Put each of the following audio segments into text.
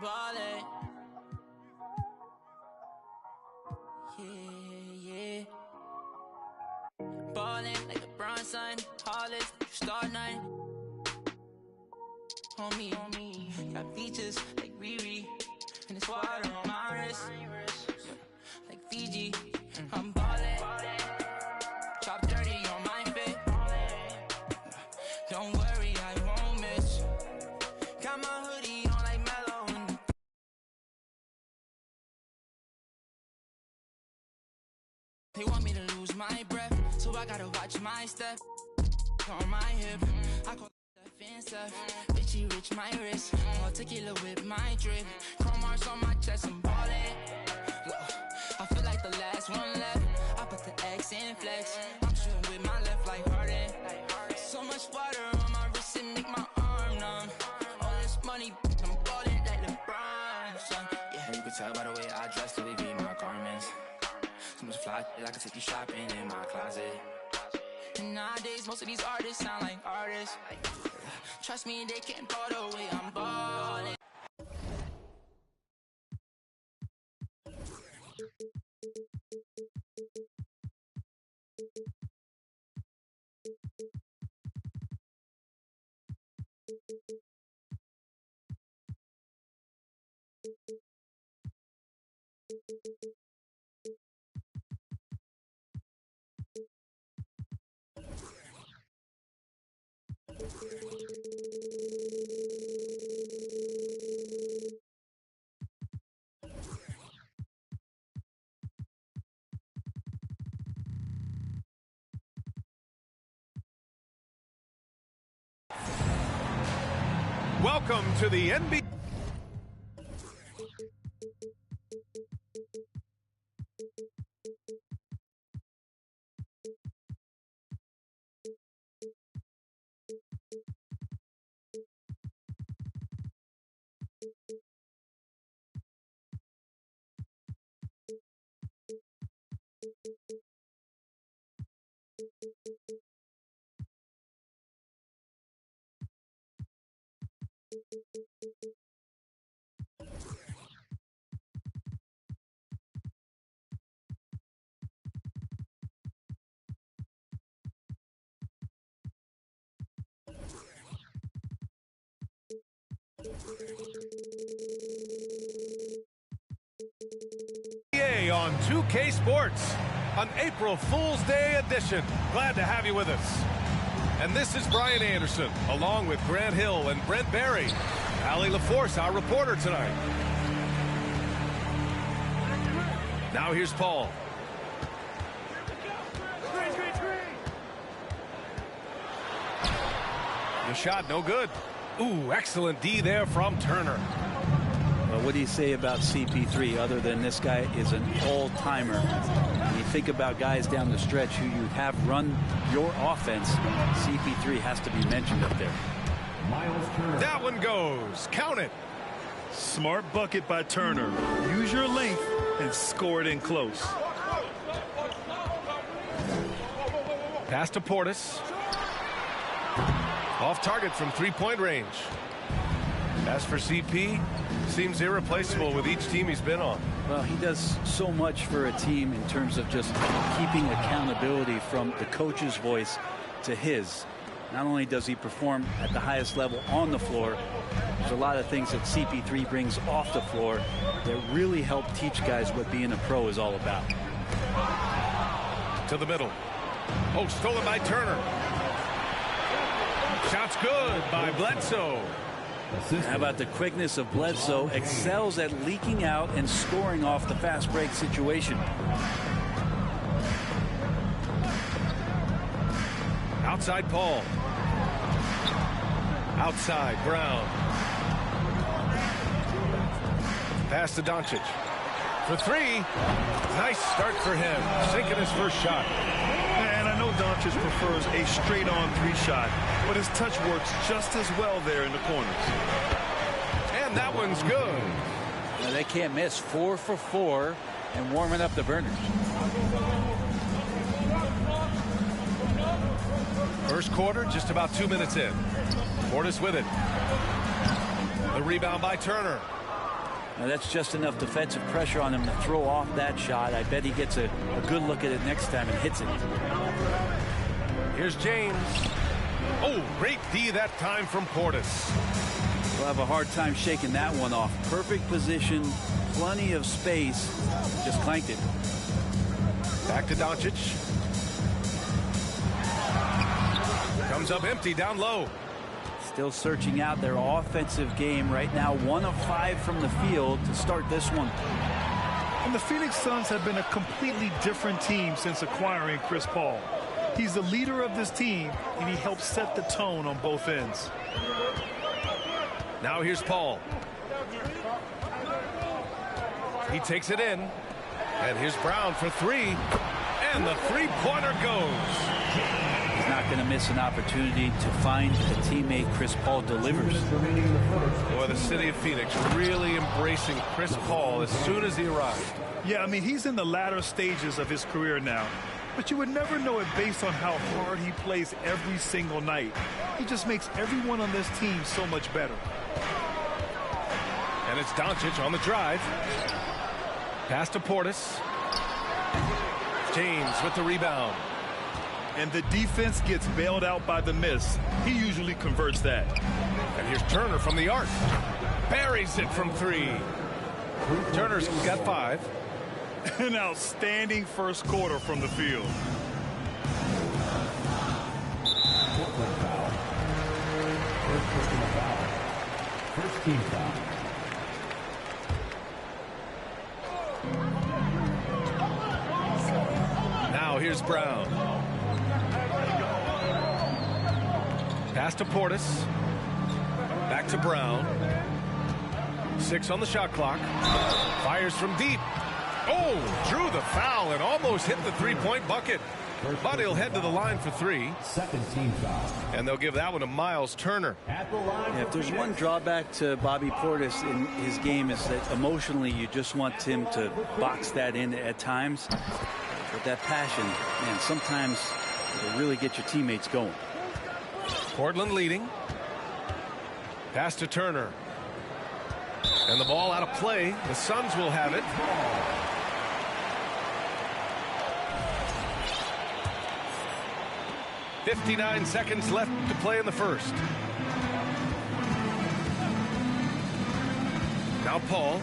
Ballin'. Yeah. Ballin' like LeBron son, Hollis, star nine. Homie, got features like Riri, and it's water on my wrist, like Fiji. I'm ballin', chop dirty on my fit. Don't worry, I won't miss. Got my hoodie on like Mellow. They want me to lose my breath, so I gotta watch my step. On my hip, I call and stuff. Bitchy rich my wrist, all tequila with my drip. Chrome marks on my chest, I'm ballin'. I feel like the last one left. I put the X in flex. I'm shooting with my left like Harden. So much water on my wrist and make my arm numb. All this money, I'm ballin' like LeBron. Son. Yeah, you can tell by the way I dress to leave my garments. So much fly, I can take you shopping in my closet. And nowadays, most of these artists sound like artists. Trust me, they can't ball the way I'm ballin'. Welcome to the NBA. On 2K Sports, an April Fool's Day edition. Glad to have you with us. And this is Brian Anderson, along with Grant Hill and Brent Barry. Allie LaForce, our reporter tonight. Now here's Paul. The shot, no good. Ooh, excellent D there from Turner. Well, what do you say about CP3 other than this guy is an all-timer? When you think about guys down the stretch who you have run your offense, CP3 has to be mentioned up there. That one goes. Count it. Smart bucket by Turner. Use your length and score it in close. Pass to Portis. Off target from three-point range. As for CP, seems irreplaceable with each team he's been on. Well, he does so much for a team in terms of just keeping accountability from the coach's voice to his. Not only does he perform at the highest level on the floor, there's a lot of things that CP3 brings off the floor that really help teach guys what being a pro is all about. To the middle. Oh, stolen by Turner. Shot's good by Bledsoe. How about the quickness of Bledsoe? Excels at leaking out and scoring off the fast break situation. Outside Paul. Outside Brown. Pass to Doncic. For three. Nice start for him. Sinking his first shot. And I know Doncic prefers a straight-on three-shot, but his touch works just as well there in the corners. And that one's good. Now they can't miss. 4 for 4 and warming up the burners. First quarter, just about 2 minutes in. Portis with it. The rebound by Turner. Now that's just enough defensive pressure on him to throw off that shot. I bet he gets a good look at it next time and hits it. Here's James. Oh, great D that time from Portis. We'll have a hard time shaking that one off. Perfect position, plenty of space. Just clanked it. Back to Doncic. Comes up empty down low. Still searching out their offensive game right now. 1 of 5 from the field to start this one. And the Phoenix Suns have been a completely different team since acquiring Chris Paul. He's the leader of this team, and he helps set the tone on both ends. Now here's Paul. He takes it in. And here's Brown for 3. And the three-pointer goes. He's not going to miss an opportunity to find a teammate Chris Paul delivers. Boy, the city of Phoenix really embracing Chris Paul as soon as he arrived. Yeah, I mean, he's in the latter stages of his career now. But you would never know it based on how hard he plays every single night. He just makes everyone on this team so much better. And it's Doncic on the drive. Pass to Portis. James with the rebound. And the defense gets bailed out by the miss. He usually converts that. And here's Turner from the arc. Buries it from 3. Turner's got 5. An outstanding first quarter from the field. First team foul. Now here's Brown. Pass to Portis. Back to Brown. 6 on the shot clock. Fires from deep. Oh, drew the foul and almost hit the three-point bucket. But he'll head to the line for 3. Second team foul. And they'll give that one to Miles Turner. At the line. Yeah, if there's one drawback to Bobby Portis in his game is that emotionally you just want him to box that in at times. But that passion, man, sometimes it'll really get your teammates going. Portland leading. Pass to Turner. And the ball out of play. The Suns will have it. .59 seconds left to play in the first. Now Paul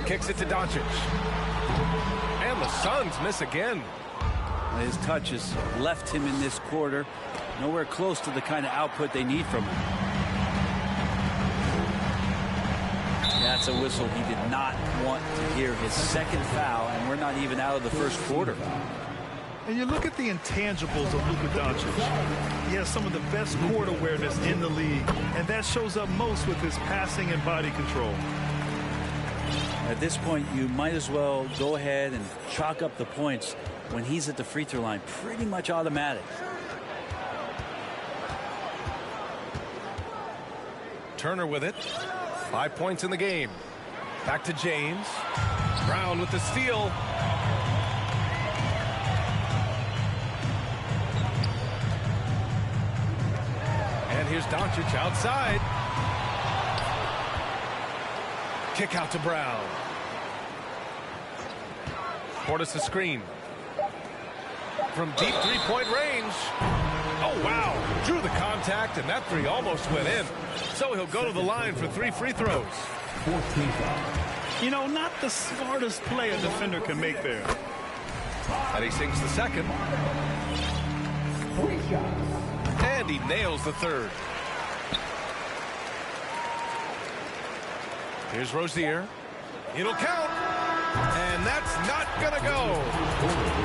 kicks it to Doncic. And the Suns miss again. His touch has left him in this quarter. Nowhere close to the kind of output they need from him. That's a whistle he did not want to hear. His second foul, and we're not even out of the first quarter. And you look at the intangibles of Luka Doncic. He has some of the best court awareness in the league, and that shows up most with his passing and body control. At this point, you might as well go ahead and chalk up the points when he's at the free throw line. Pretty much automatic. Turner with it. 5 points in the game. Back to James. Brown with the steal. And here's Doncic outside. Kick out to Brown. Portis a screen. From deep three-point range. Oh, wow. Drew the contact, and that 3 almost went in. So he'll go to the line for 3 free throws. You know, not the smartest play a defender can make there. And he sinks the second. And he nails the third. Here's Rozier. It'll count. And that's not going to go.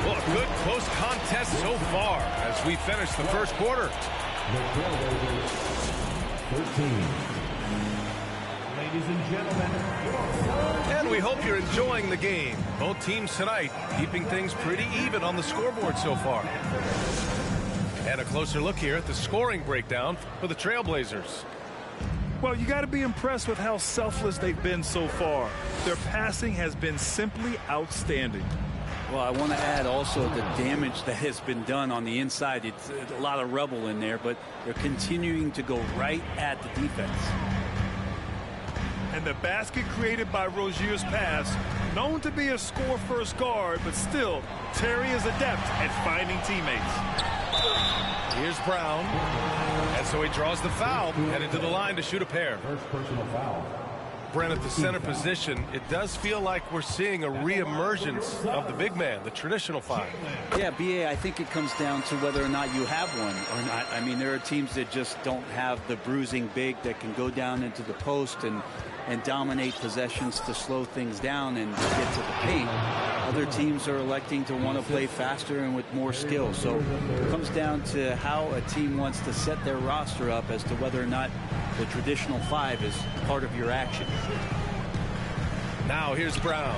Well, a good close contest so far as we finish the first quarter. 13. Ladies and gentlemen. And we hope you're enjoying the game. Both teams tonight keeping things pretty even on the scoreboard so far. And a closer look here at the scoring breakdown for the Trailblazers. Well, you got to be impressed with how selfless they've been so far. Their passing has been simply outstanding. Well, I want to add also the damage that has been done on the inside. It's a lot of rubble in there, but they're continuing to go right at the defense. And the basket created by Rozier's pass, known to be a score-first guard, but still, Terry is adept at finding teammates. Here's Brown. And so he draws the foul, headed to the line to shoot a pair. First personal foul. Brent, at the center position, it does feel like we're seeing a reemergence of the big man, the traditional five. Yeah, BA, I think it comes down to whether or not you have one or not. I mean, there are teams that just don't have the bruising big that can go down into the post and dominate possessions to slow things down and get to the paint. Other teams are electing to want to play faster and with more skill. So it comes down to how a team wants to set their roster up as to whether or not the traditional five is part of your action. Now here's Brown.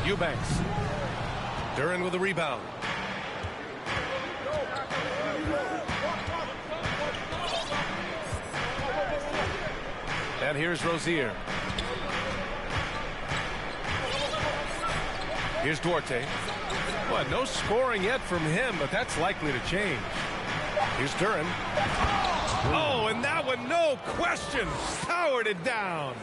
Eubanks. Duren with a rebound. And here's Rozier. Here's Duarte. Well, no scoring yet from him, but that's likely to change. Here's Duren. Oh, and that one, no question, powered it down.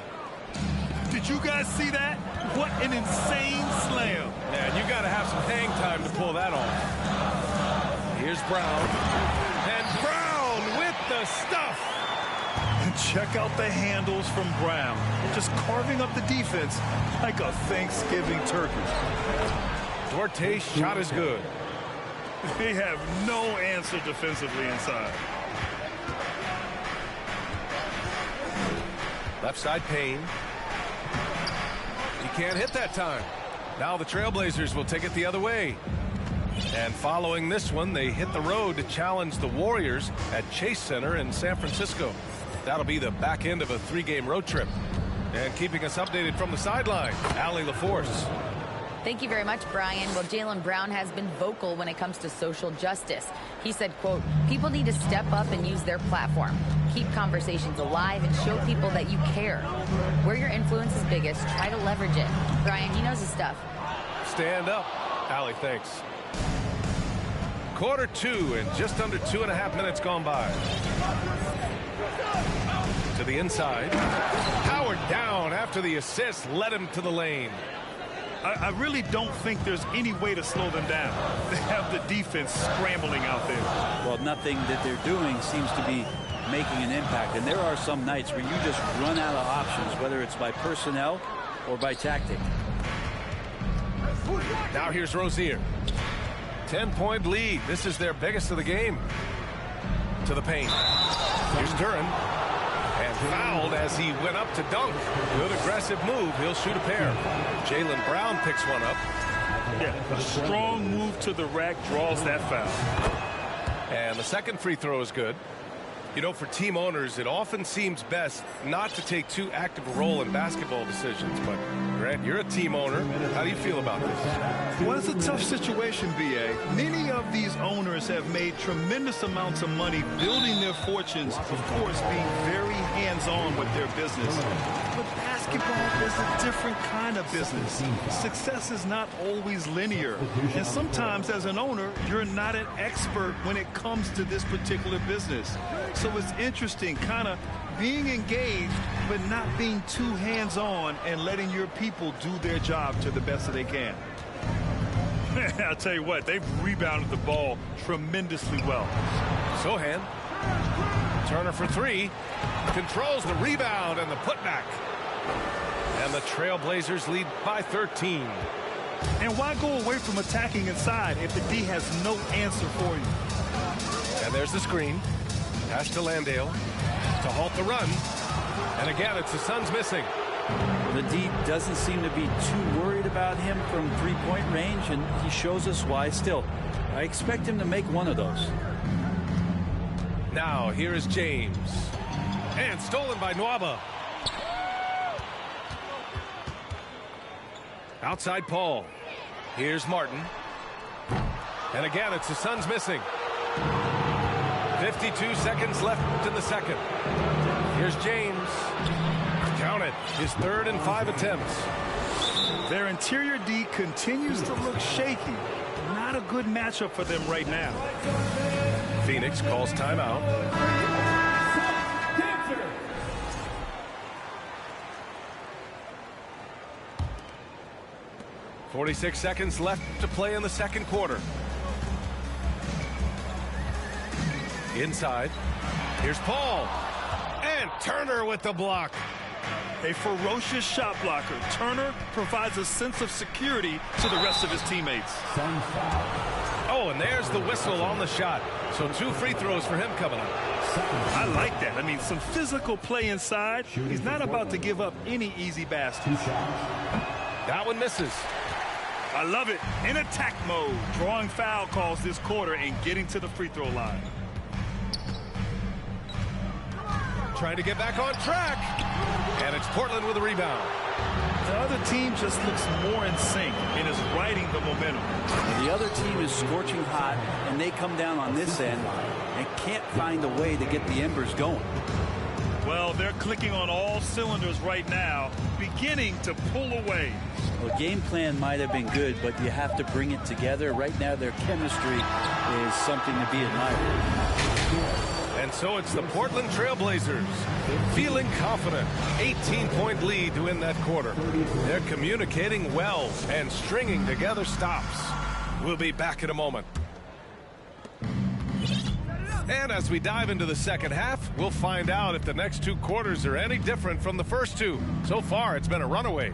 Did you guys see that? What an insane slam. Man, you got to have some hang time to pull that off. Here's Brown. And Brown with the stuff. And check out the handles from Brown. Just carving up the defense like a Thanksgiving turkey. Duarte's shot is good. They have no answer defensively inside. Left side Payne. He can't hit that time. Now the Trailblazers will take it the other way. And following this one, they hit the road to challenge the Warriors at Chase Center in San Francisco. That'll be the back end of a 3-game road trip. And keeping us updated from the sideline, Allie LaForce. Thank you very much, Brian. Well, Jaylen Brown has been vocal when it comes to social justice. He said, quote, people need to step up and use their platform. Keep conversations alive and show people that you care. Where your influence is biggest, try to leverage it. Brian, he knows his stuff. Stand up. Allie, thanks. Quarter 2 and just under 2.5 minutes gone by. To the inside. Powered down after the assist led him to the lane. I really don't think there's any way to slow them down. They have the defense scrambling out there. Well, nothing that they're doing seems to be making an impact. And there are some nights where you just run out of options, whether it's by personnel or by tactic. Now here's Rozier. 10-point lead. This is their biggest of the game. To the paint. Here's Duren. And fouled as he went up to dunk. Good aggressive move. He'll shoot a pair. Jaylen Brown picks one up. Yeah, a strong move to the rack draws that foul. And the second free throw is good. You know, for team owners, it often seems best not to take too active a role in basketball decisions. But, Grant, you're a team owner. How do you feel about this? Well, it's a tough situation, B.A. Many of these owners have made tremendous amounts of money building their fortunes, of course, being very hands-on with their business. But basketball is a different kind of business. Success is not always linear. And sometimes, as an owner, you're not an expert when it comes to this particular business. So it's interesting, kind of being engaged, but not being too hands-on and letting your people do their job to the best that they can. I'll tell you what, they've rebounded the ball tremendously well. Sohan. Turner for three. Controls the rebound and the putback. And the Trailblazers lead by 13. And why go away from attacking inside if the D has no answer for you? And there's the screen. Pass to Landale to halt the run. And again, it's the Suns missing. The D doesn't seem to be too worried about him from three-point range, and he shows us why. Still, I expect him to make one of those. Now, here is James. And stolen by Nwaba. Outside Paul. Here's Martin. And again, it's the Suns missing. 52 seconds left in the second. Here's James. Count it. His 3rd and 5 attempts. Their interior D continues to look shaky. Not a good matchup for them right now. Phoenix calls timeout. 46 seconds left to play in the second quarter. Inside. Here's Paul. And Turner with the block. A ferocious shot blocker. Turner provides a sense of security to the rest of his teammates. Oh, and there's the whistle on the shot. So 2 free throws for him coming up. I like that. I mean, some physical play inside. He's not about to give up any easy baskets. That one misses. I love it. In attack mode. Drawing foul calls this quarter and getting to the free throw line. Trying to get back on track. And it's Portland with a rebound. The other team just looks more in sync and is riding the momentum. The other team is scorching hot, and they come down on this end and can't find a way to get the embers going. Well, they're clicking on all cylinders right now, beginning to pull away. Well, game plan might have been good, but you have to bring it together. Right now, their chemistry is something to be admired. And so it's the Portland Trailblazers feeling confident. 18-point lead to win that quarter. They're communicating well and stringing together stops. We'll be back in a moment. And as we dive into the second half, we'll find out if the next 2 quarters are any different from the first 2. So far, it's been a runaway.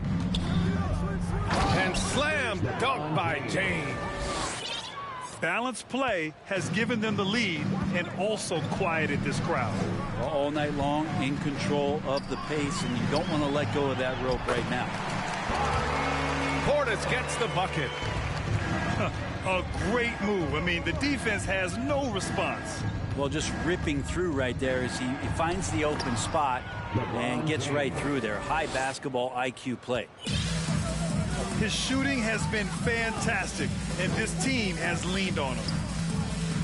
And slam dunk by James. Balanced play has given them the lead and also quieted this crowd. All night long, in control of the pace, and you don't want to let go of that rope right now. Portis gets the bucket. A great move. I mean, the defense has no response. Well, just ripping through right there as he finds the open spot and gets right through there. High basketball IQ play. His shooting has been fantastic, and this team has leaned on him.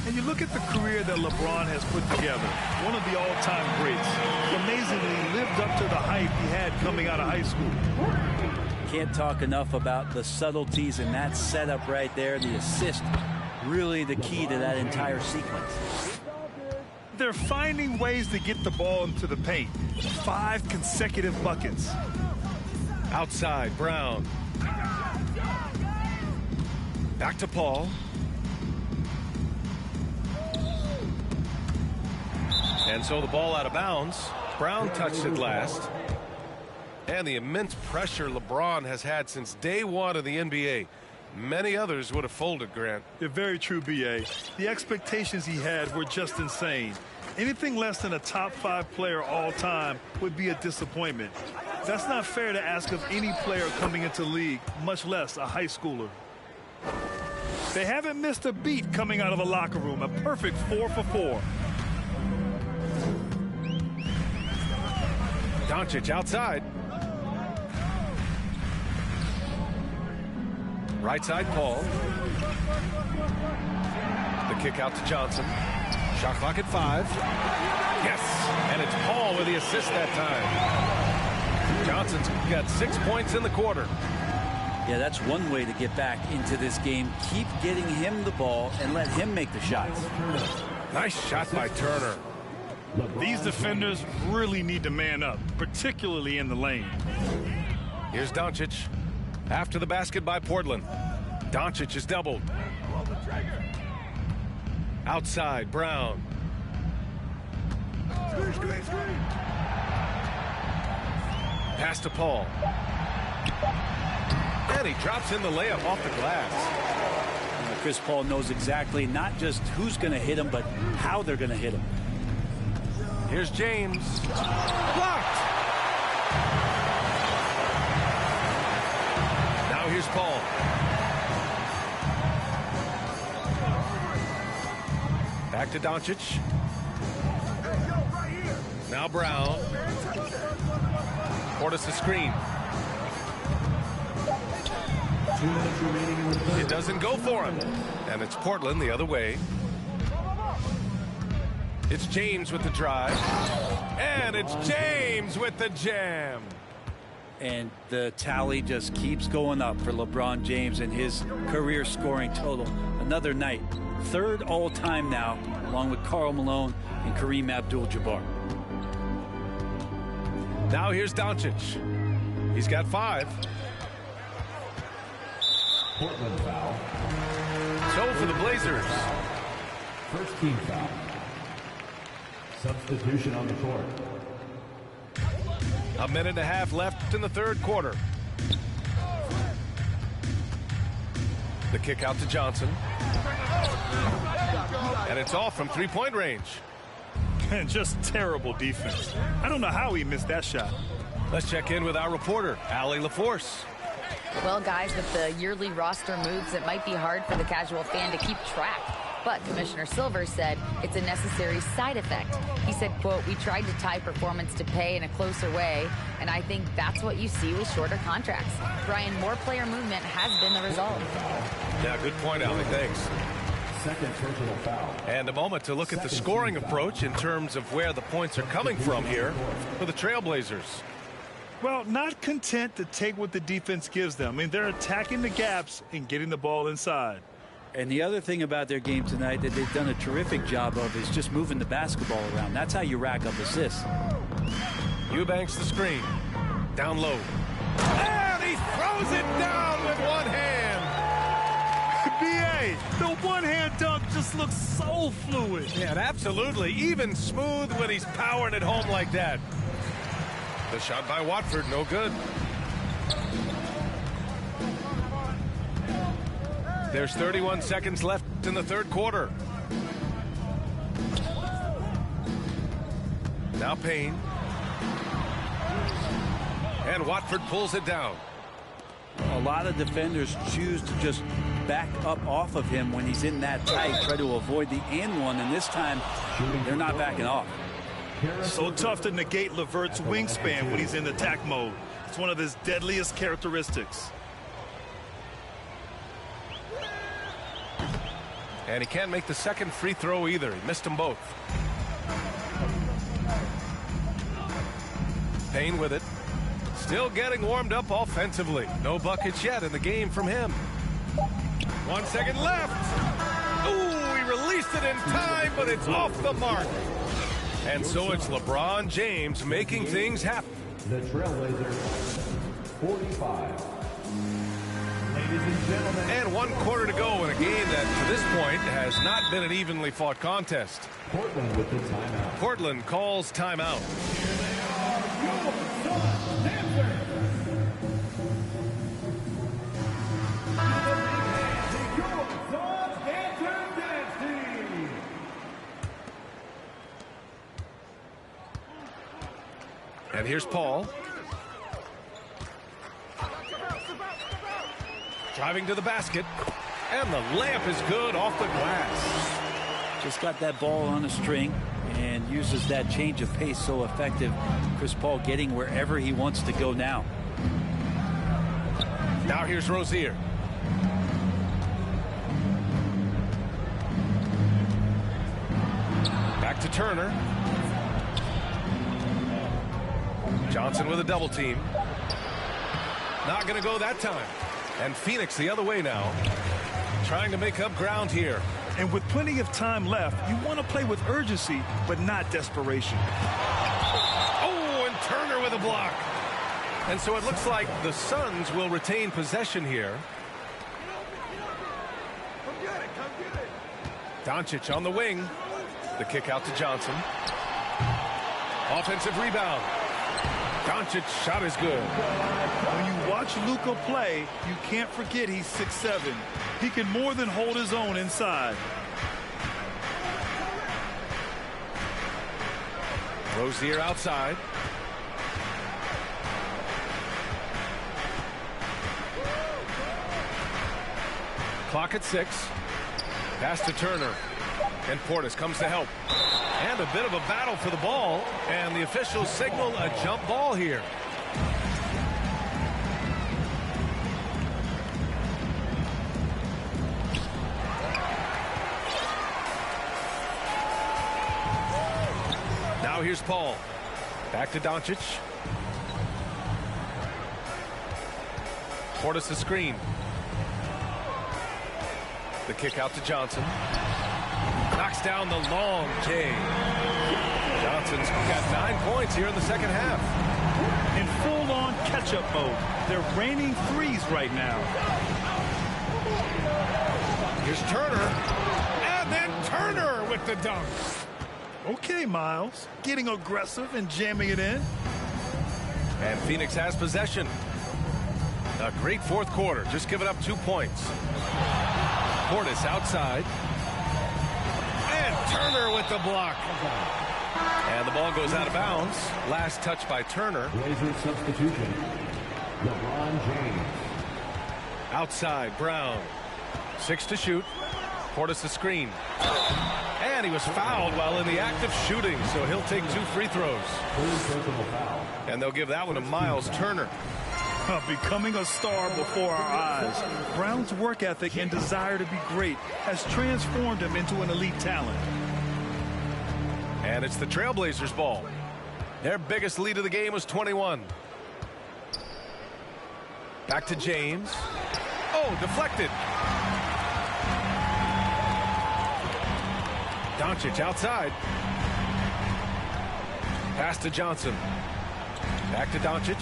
And you look at the career that LeBron has put together, one of the all-time greats. He amazingly lived up to the hype he had coming out of high school. Can't talk enough about the subtleties in that setup right there. The assist, really the key to that entire sequence. They're finding ways to get the ball into the paint. 5 consecutive buckets. Outside, Brown. Back to Paul. And so the ball out of bounds. Brown touched it last. And the immense pressure LeBron has had since day 1 of the NBA. Many others would have folded, Grant. They're very true, B.A. The expectations he had were just insane. Anything less than a top 5 player all time would be a disappointment. That's not fair to ask of any player coming into the league, much less a high schooler. They haven't missed a beat coming out of the locker room. A perfect 4 for 4. Doncic outside. Right side, Paul. The kick out to Johnson. Shot clock at 5. Yes, and it's Paul with the assist that time. Johnson's got 6 points in the quarter. Yeah, that's one way to get back into this game. Keep getting him the ball and let him make the shots. Nice shot by Turner. These defenders really need to man up, particularly in the lane. Here's Doncic. After the basket by Portland. Doncic is doubled. Outside, Brown. Pass to Paul. And he drops in the layup off the glass. Chris Paul knows exactly not just who's going to hit him, but how they're going to hit him. Here's James. Blocked. Now here's Paul. Back to Doncic. Now Brown. Portis a screen. It doesn't go for him. And it's Portland the other way. It's James with the drive. And it's James with the jam. And the tally just keeps going up for LeBron James and his career scoring total. Another night. 3rd all-time now, along with Karl Malone and Kareem Abdul-Jabbar. Now here's Doncic. He's got 5. Portland foul. So for the Blazers. First team foul. Substitution on the court. A minute and a half left in the third quarter. The kick out to Johnson. And it's off from three-point range. And just terrible defense. I don't know how he missed that shot. Let's check in with our reporter, Allie LaForce. Well, guys, with the yearly roster moves, it might be hard for the casual fan to keep track. But Commissioner Silver said it's a necessary side effect. He said, quote, "We tried to tie performance to pay in a closer way, and I think that's what you see with shorter contracts." Brian, more player movement has been the result. Yeah, good point, Allie. Thanks. Second personal foul. And a moment to look at the scoring approach in terms of where the points are coming from here for the Trailblazers. Well, not content to take what the defense gives them. I mean, they're attacking the gaps and getting the ball inside. And the other thing about their game tonight that they've done a terrific job of is just moving the basketball around. That's how you rack up assists. Eubanks the screen. Down low. And he throws it down with one hand. B.A., the one-hand dunk just looks so fluid. Yeah, absolutely. Even smooth when he's powering it home like that. The shot by Watford, no good. There's 31 seconds left in the third quarter. Now Payne. And Watford pulls it down. A lot of defenders choose to just back up off of him when he's in that tight, try to avoid the and one, and this time they're not backing off. So tough to negate LeVert's wingspan when he's in attack mode. It's one of his deadliest characteristics. And he can't make the second free throw either. He missed them both. Payne with it. Still getting warmed up offensively. No buckets yet in the game from him. 1 second left. Ooh, he released it in time, but it's off the mark. And so it's LeBron James making things happen. The Trailblazers, 45. Ladies and gentlemen. And 1 quarter to go in a game that, to this point, has not been an evenly fought contest. Portland with the timeout. Portland calls timeout. And here's Paul. Driving to the basket. And the layup is good off the glass. Just got that ball on a string and uses that change of pace so effective. Chris Paul getting wherever he wants to go now. Now here's Rozier. Back to Turner. Johnson with a double team. Not going to go that time. And Phoenix the other way now. Trying to make up ground here. And with plenty of time left, you want to play with urgency, but not desperation. Oh, and Turner with a block. And so it looks like the Suns will retain possession here. Doncic on the wing. The kick out to Johnson. Offensive rebound. Doncic's shot is good. When you watch Luka play, you can't forget he's 6'7". He can more than hold his own inside. Rozier outside. Clock at 6. Pass to Turner. And Portis comes to help. And a bit of a battle for the ball. And the officials signal a jump ball here. Now here's Paul. Back to Doncic. Portis the screen. The kick out to Johnson. Knocks down the long J. Johnson's got 9 points here in the second half. In full-on catch-up mode. They're raining threes right now. Here's Turner. And then Turner with the dunk. Okay, Miles. Getting aggressive and jamming it in. And Phoenix has possession. A great fourth quarter. Just giving up 2 points. Portis outside. And Turner with the block. And the ball goes out of bounds. Last touch by Turner. Blazers substitution. LeBron James. Outside, Brown. 6 to shoot. Portis the screen. And he was fouled while in the act of shooting, so he'll take 2 free throws. And they'll give that one to Miles Turner. Becoming a star before our eyes. Brown's work ethic and desire to be great has transformed him into an elite talent. And it's the Trailblazers' ball. Their biggest lead of the game was 21. Back to James. Oh, deflected. Doncic outside. Pass to Johnson. Back to Doncic.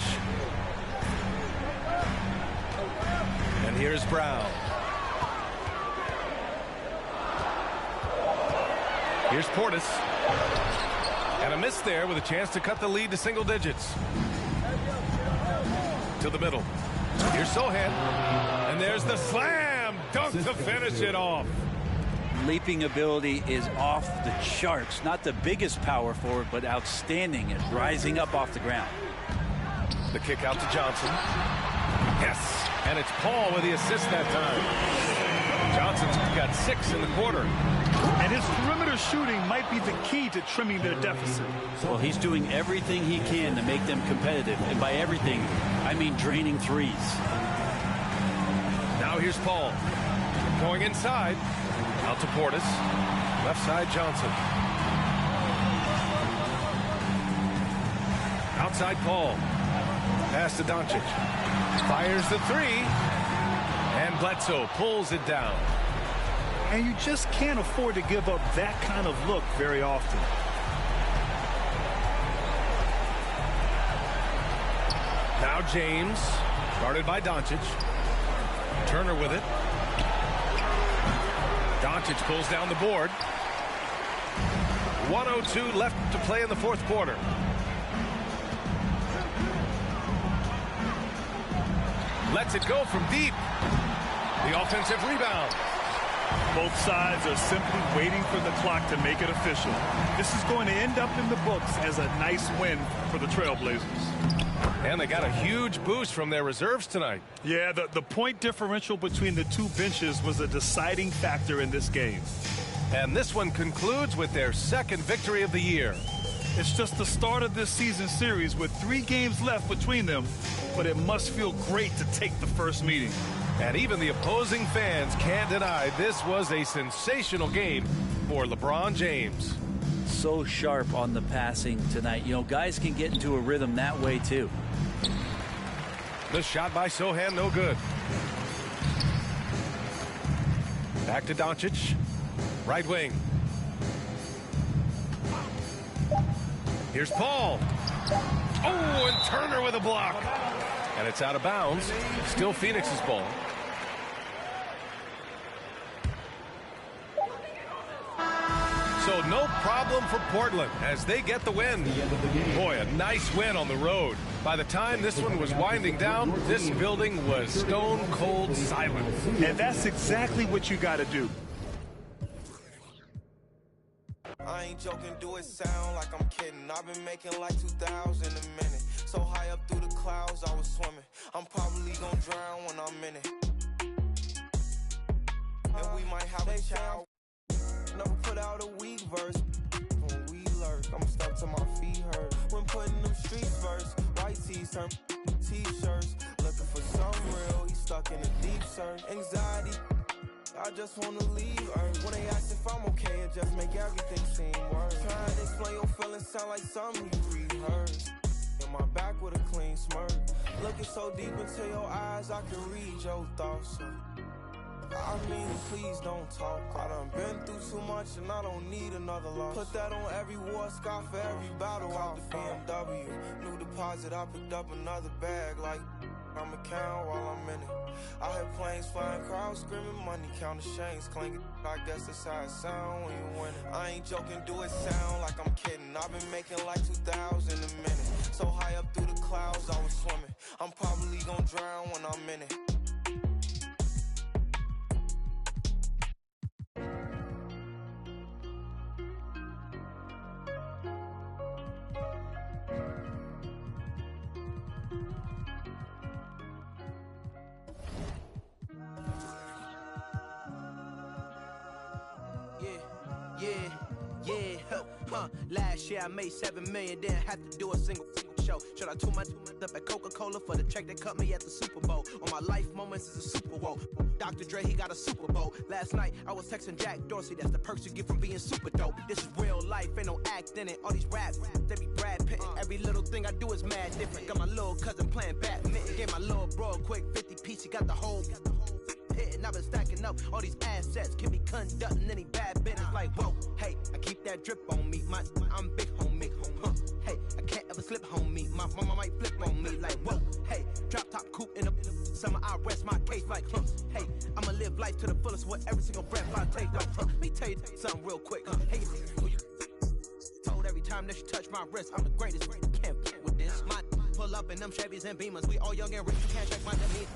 And here's Brown. Here's Portis. And a miss there with a chance to cut the lead to single digits. To the middle. Here's Sohan. And there's the slam dunk to finish it off. Leaping ability is off the charts. Not the biggest power forward, but outstanding at rising up off the ground. The kick out to Johnson. Yes. And it's Paul with the assist that time. Johnson's got 6 in the quarter. And his perimeter shooting might be the key to trimming their deficit. Well, he's doing everything he can to make them competitive. And by everything, I mean draining threes. Now here's Paul. Going inside. Out to Portis. Left side, Johnson. Outside, Paul. Pass to Doncic. Fires the 3. And Bledsoe pulls it down. And you just can't afford to give up that kind of look very often. Now James. Guarded by Doncic. Turner with it. Doncic pulls down the board. 1:02 left to play in the fourth quarter. Lets it go from deep. The offensive rebound. Both sides are simply waiting for the clock to make it official. This is going to end up in the books as a nice win for the Trailblazers. And they got a huge boost from their reserves tonight. Yeah, the point differential between the two benches was a deciding factor in this game. And this one concludes with their second victory of the year. It's just the start of this season series with 3 games left between them, but it must feel great to take the first meeting. And even the opposing fans can't deny this was a sensational game for LeBron James. So sharp on the passing tonight. You know, guys can get into a rhythm that way too. The shot by Sohan, no good. Back to Doncic. Right wing. Here's Paul. Oh, and Turner with a block. And it's out of bounds. Still Phoenix's ball. So no problem for Portland as they get the win. Boy, a nice win on the road. By the time this one was winding down, this building was stone cold silent. And that's exactly what you got to do. I ain't joking, do it sound like I'm kidding. I've been making like 2,000 a minute. So high up through the clouds, I was swimming. I'm probably gonna drown when I'm in it. And we might have a child. Never put out a weak verse. When we lurk, I'm stuck to my feet hurt. When putting them streets first, white tees turn t-shirts. Looking for some real, he's stuck in a deep search. Anxiety, I just wanna leave Earth. When they ask if I'm okay, it just make everything seem worse. Trying to explain your feelings sound like something you rehearsed. In my back with a clean smirk. Looking so deep into your eyes, I can read your thoughts. I mean, please don't talk. I done been through too much and I don't need another loss. Put that on every war scar for every battle out the BMW. New deposit, I picked up another bag like I'ma count while I'm in it. I hear planes flying, crowds screaming, money counting chains clanking. I guess that's how it sound when you win it. I ain't joking, do it sound like I'm kidding. I've been making like 2,000 a minute. So high up through the clouds, I was swimming. I'm probably gonna drown when I'm in it. Last year I made 7 million, didn't have to do a single show. Should I tune my up at Coca-Cola for the check that cut me at the Super Bowl? On my life moments is a Super Bowl. Dr. Dre, he got a Super Bowl. Last night I was texting Jack Dorsey, that's the perks you get from being super dope. This is real life, ain't no act in it. All these raps, they be Brad Pitt. Every little thing I do is mad different. Got my little cousin playing badminton. Gave my little bro a quick 50 piece, he got the whole hit. And I've been stacking up all these assets. Can be conducting any bad business. Like, whoa, hey, I keep that drip on me. I'm big homie. Hey, I can't ever slip homie. My mama might flip on me. Like, whoa, hey, drop top coupe in the summer. I rest my case like, hey, I'ma live life to the fullest with every single breath I take. Like, let me tell you something real quick. Hey, you told every time that you touch my wrist, I'm the greatest. Can't f with this. My pull up in them Chevys and Beamers. We all young and rich. You can't check my demeanor.